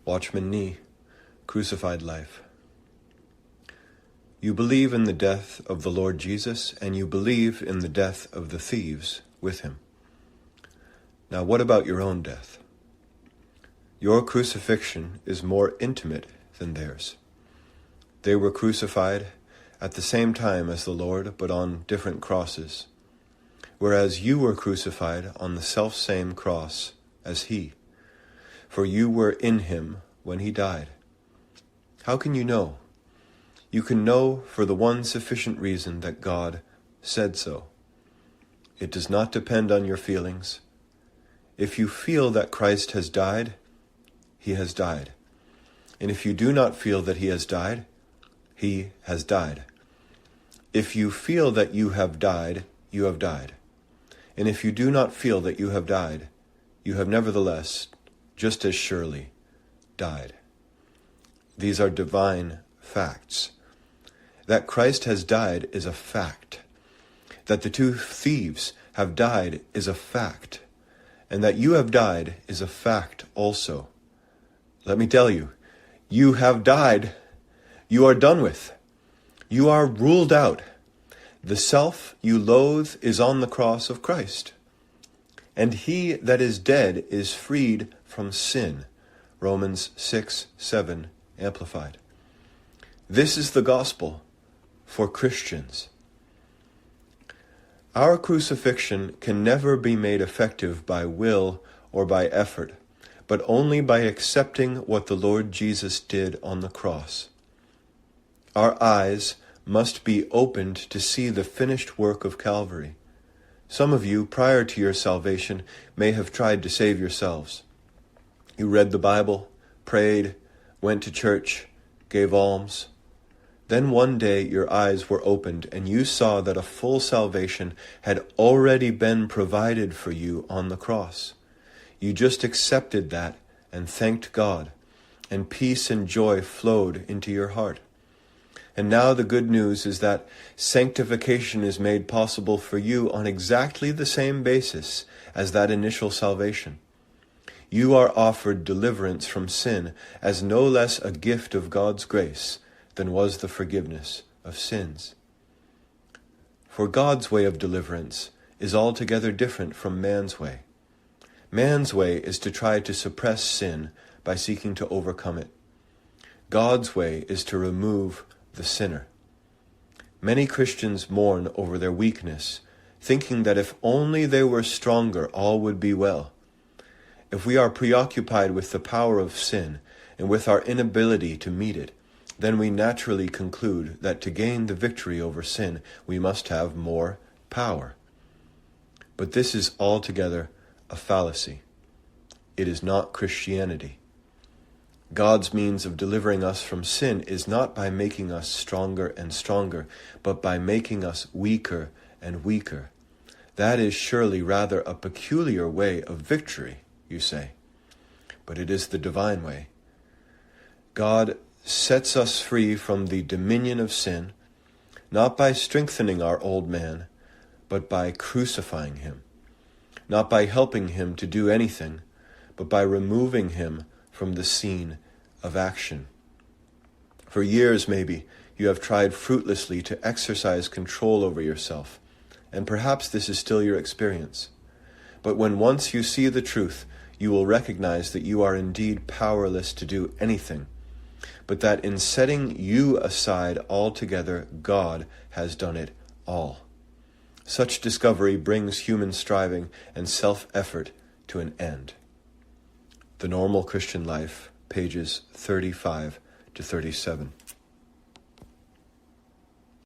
Watchman Nee, Crucified Life. You believe in the death of the Lord Jesus, and you believe in the death of the thieves with him. Now what about your own death? Your crucifixion is more intimate than theirs. They were crucified at the same time as the Lord, but on different crosses, whereas you were crucified on the selfsame cross as he, for you were in him when he died. How can you know? You can know for the one sufficient reason that God said so. It does not depend on your feelings. If you feel that Christ has died, he has died. And if you do not feel that he has died, he has died. If you feel that you have died, you have died. And if you do not feel that you have died, you have nevertheless, just as surely, died. These are divine facts. That Christ has died is a fact. That the two thieves have died is a fact. And that you have died is a fact also. Let me tell you, you have died. You are done with. You are ruled out. The self you loathe is on the cross of Christ. And he that is dead is freed from sin. Romans 6:7, Amplified. This is the gospel for Christians. Our crucifixion can never be made effective by will or by effort, but only by accepting what the Lord Jesus did on the cross. Our eyes must be opened to see the finished work of Calvary. Some of you, prior to your salvation, may have tried to save yourselves. You read the Bible, prayed, went to church, gave alms. Then one day your eyes were opened and you saw that a full salvation had already been provided for you on the cross. You just accepted that and thanked God, and peace and joy flowed into your heart. And now the good news is that sanctification is made possible for you on exactly the same basis as that initial salvation. You are offered deliverance from sin as no less a gift of God's grace than was the forgiveness of sins. For God's way of deliverance is altogether different from man's way. Man's way is to try to suppress sin by seeking to overcome it. God's way is to remove the sinner. Many Christians mourn over their weakness, thinking that if only they were stronger, all would be well. If we are preoccupied with the power of sin and with our inability to meet it, then we naturally conclude that to gain the victory over sin, we must have more power. But this is altogether a fallacy. It is not Christianity. God's means of delivering us from sin is not by making us stronger and stronger, but by making us weaker and weaker. That is surely rather a peculiar way of victory, you say. But it is the divine way. God sets us free from the dominion of sin, not by strengthening our old man, but by crucifying him, not by helping him to do anything, but by removing him from the scene of action. For years, maybe, you have tried fruitlessly to exercise control over yourself, and perhaps this is still your experience. But when once you see the truth, you will recognize that you are indeed powerless to do anything, but that in setting you aside altogether, God has done it all. Such discovery brings human striving and self-effort to an end. The Normal Christian Life, pages 35 to 37.